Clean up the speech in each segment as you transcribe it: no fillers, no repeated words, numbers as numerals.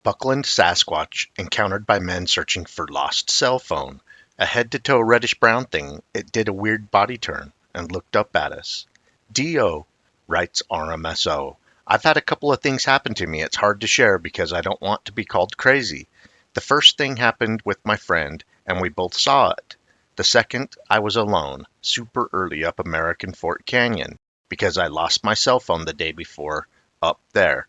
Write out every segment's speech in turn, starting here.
Buckland Sasquatch encountered by men searching for lost cell phone. A head-to-toe reddish-brown thing, it did a weird body turn and looked up at us. D.O., writes RMSO. I've had a couple of things happen to me. It's hard to share because I don't want to be called crazy. The first thing happened with my friend, and we both saw it. The second, I was alone, super early up American Fort Canyon, because I lost my cell phone the day before, up there.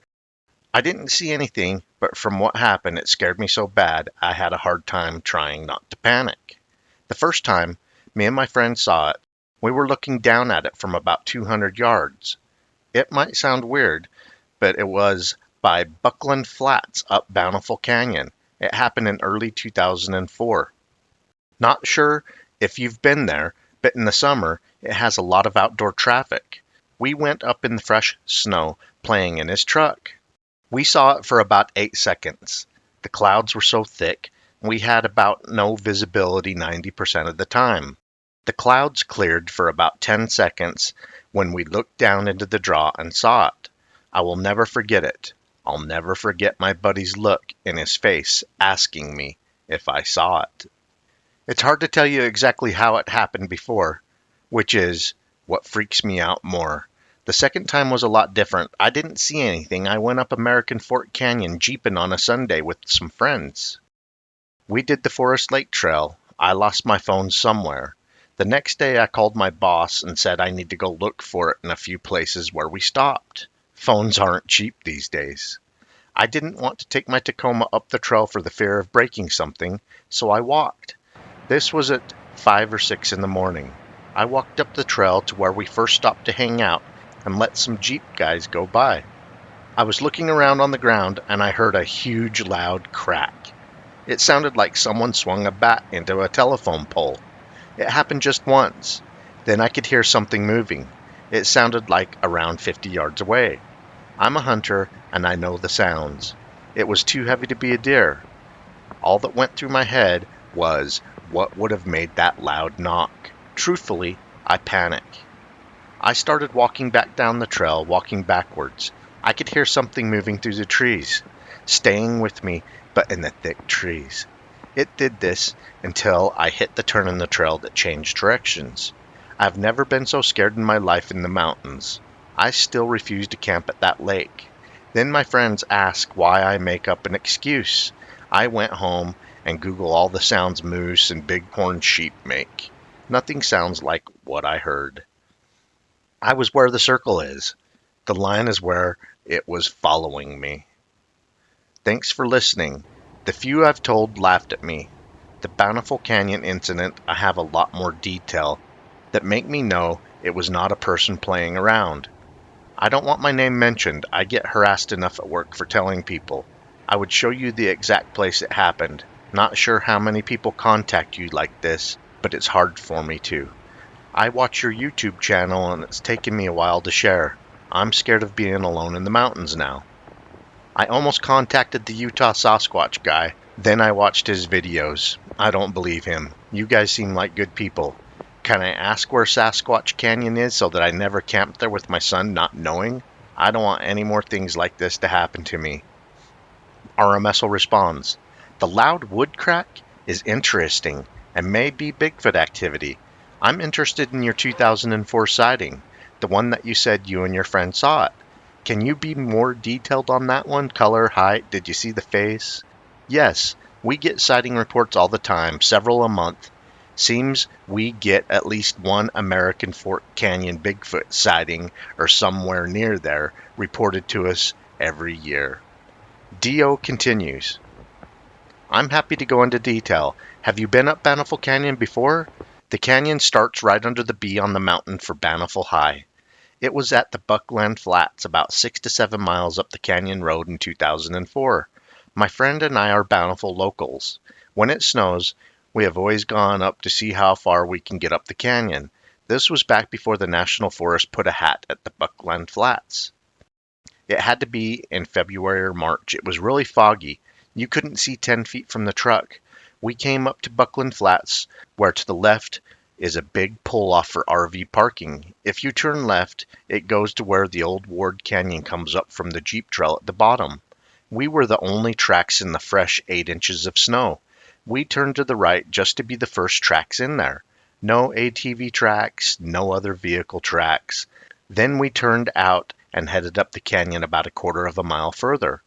I didn't see anything, but from what happened, it scared me so bad I had a hard time trying not to panic. The first time, me and my friend saw it, we were looking down at it from about 200 yards. It might sound weird, but it was by Buckland Flats up Bountiful Canyon. It happened in early 2004. Not sure if you've been there, but in the summer, it has a lot of outdoor traffic. We went up in the fresh snow playing in his truck. We saw it for about 8 seconds. The clouds were so thick, we had about no visibility 90% of the time. The clouds cleared for about 10 seconds when we looked down into the draw and saw it. I will never forget it. I'll never forget my buddy's look in his face asking me if I saw it. It's hard to tell you exactly how it happened before, which is what freaks me out more. The second time was a lot different. I didn't see anything. I went up American Fort Canyon jeeping on a Sunday with some friends. We did the Forest Lake Trail. I lost my phone somewhere. The next day I called my boss and said I need to go look for it in a few places where we stopped. Phones aren't cheap these days. I didn't want to take my Tacoma up the trail for the fear of breaking something, so I walked. This was at 5 or 6 in the morning. I walked up the trail to where we first stopped to hang out and let some Jeep guys go by. I was looking around on the ground and I heard a huge loud crack. It sounded like someone swung a bat into a telephone pole. It happened just once. Then I could hear something moving. It sounded like around 50 yards away. I'm a hunter and I know the sounds. It was too heavy to be a deer. All that went through my head was what would have made that loud knock. Truthfully, I panicked. I started walking back down the trail, walking backwards. I could hear something moving through the trees, staying with me, but in the thick trees. It did this until I hit the turn in the trail that changed directions. I've never been so scared in my life in the mountains. I still refuse to camp at that lake. Then my friends ask why I make up an excuse. I went home and Google all the sounds moose and bighorn sheep make. Nothing sounds like what I heard. I was where the circle is. The line is where it was following me. Thanks for listening. The few I've told laughed at me. The Bountiful Canyon incident, I have a lot more detail that make me know it was not a person playing around. I don't want my name mentioned. I get harassed enough at work for telling people. I would show you the exact place it happened. Not sure how many people contact you like this, but it's hard for me too. I watch your YouTube channel and it's taken me a while to share. I'm scared of being alone in the mountains now. I almost contacted the Utah Sasquatch guy. Then I watched his videos. I don't believe him. You guys seem like good people. Can I ask where Sasquatch Canyon is so that I never camp there with my son not knowing? I don't want any more things like this to happen to me. RMSO responds, the loud wood crack is interesting and may be Bigfoot activity. I'm interested in your 2004 sighting, the one that you said you and your friend saw it. Can you be more detailed on that one? Color, height, did you see the face? Yes, we get sighting reports all the time, several a month. Seems we get at least one American Fort Canyon Bigfoot sighting or somewhere near there reported to us every year. D.O. continues. I'm happy to go into detail. Have you been up Bountiful Canyon before? The canyon starts right under the B on the mountain for Bountiful High. It was at the Buckland Flats about 6 to 7 miles up the canyon road in 2004. My friend and I are Bountiful locals. When it snows, we have always gone up to see how far we can get up the canyon. This was back before the National Forest put a hat at the Buckland Flats. It had to be in February or March. It was really foggy. You couldn't see 10 feet from the truck. We came up to Buckland Flats, where to the left is a big pull-off for RV parking. If you turn left, it goes to where the old Ward Canyon comes up from the Jeep trail at the bottom. We were the only tracks in the fresh 8 inches of snow. We turned to the right just to be the first tracks in there. No ATV tracks, no other vehicle tracks. Then we turned out and headed up the canyon about a quarter of a mile further.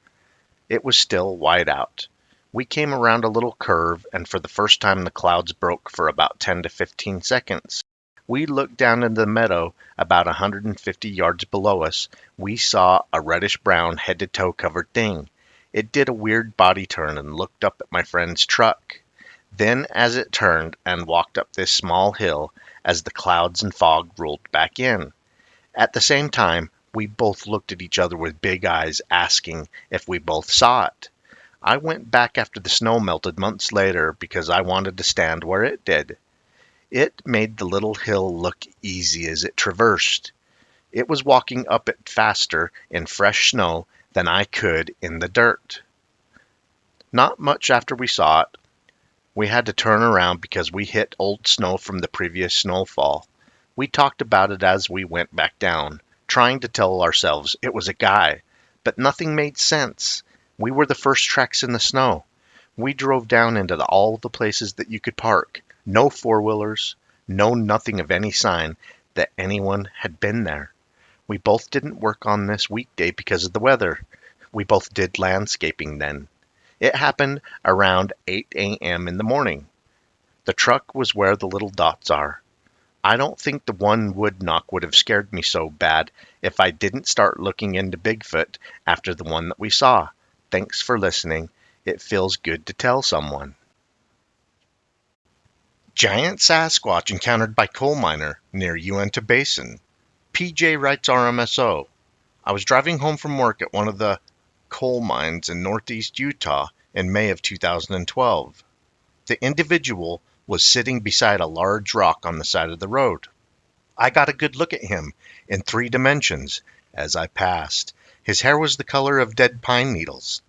It was still white out. We came around a little curve, and for the first time the clouds broke for about 10 to 15 seconds. We looked down into the meadow about 150 yards below us. We saw a reddish-brown head-to-toe covered thing. It did a weird body turn and looked up at my friend's truck. Then, as it turned and walked up this small hill, as the clouds and fog rolled back in. At the same time, we both looked at each other with big eyes, asking if we both saw it. I went back after the snow melted months later because I wanted to stand where it did. It made the little hill look easy as it traversed. It was walking up it faster in fresh snow than I could in the dirt. Not much after we saw it, we had to turn around because we hit old snow from the previous snowfall. We talked about it as we went back down, trying to tell ourselves it was a guy, but nothing made sense. We were the first tracks in the snow. We drove down into all the places that you could park. No four-wheelers, no nothing of any sign that anyone had been there. We both didn't work on this weekday because of the weather. We both did landscaping then. It happened around 8 a.m. in the morning. The truck was where the little dots are. I don't think the one wood knock would have scared me so bad if I didn't start looking into Bigfoot after the one that we saw. Thanks for listening. It feels good to tell someone. Giant Sasquatch encountered by coal miner near Uinta Basin. PJ writes RMSO. I was driving home from work at one of the coal mines in northeast Utah in May of 2012. The individual was sitting beside a large rock on the side of the road. I got a good look at him in 3 dimensions as I passed. His hair was the color of dead pine needles.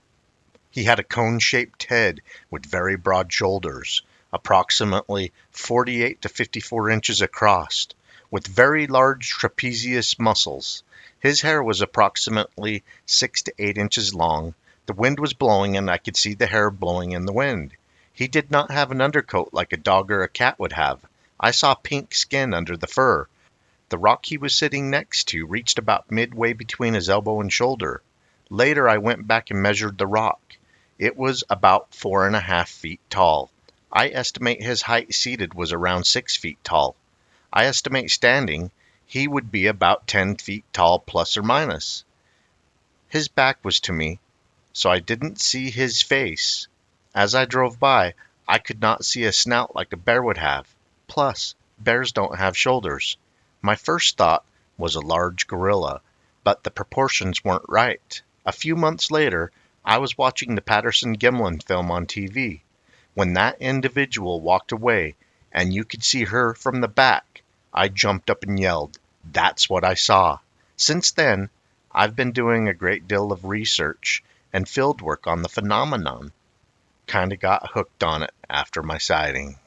He had a cone-shaped head with very broad shoulders, approximately 48 to 54 inches across, with very large trapezius muscles. His hair was approximately 6 to 8 inches long. The wind was blowing and I could see the hair blowing in the wind. He did not have an undercoat like a dog or a cat would have. I saw pink skin under the fur. The rock he was sitting next to reached about midway between his elbow and shoulder. Later I went back and measured the rock. It was about 4.5 feet tall. I estimate his height seated was around 6 feet tall. I estimate standing he would be about 10 feet tall plus or minus. His back was to me, so I didn't see his face. As I drove by, I could not see a snout like a bear would have. Plus, bears don't have shoulders. My first thought was a large gorilla, but the proportions weren't right. A few months later, I was watching the Patterson-Gimlin film on TV. When that individual walked away, and you could see her from the back, I jumped up and yelled, "That's what I saw." Since then, I've been doing a great deal of research and field work on the phenomenon. Kinda got hooked on it after my sighting.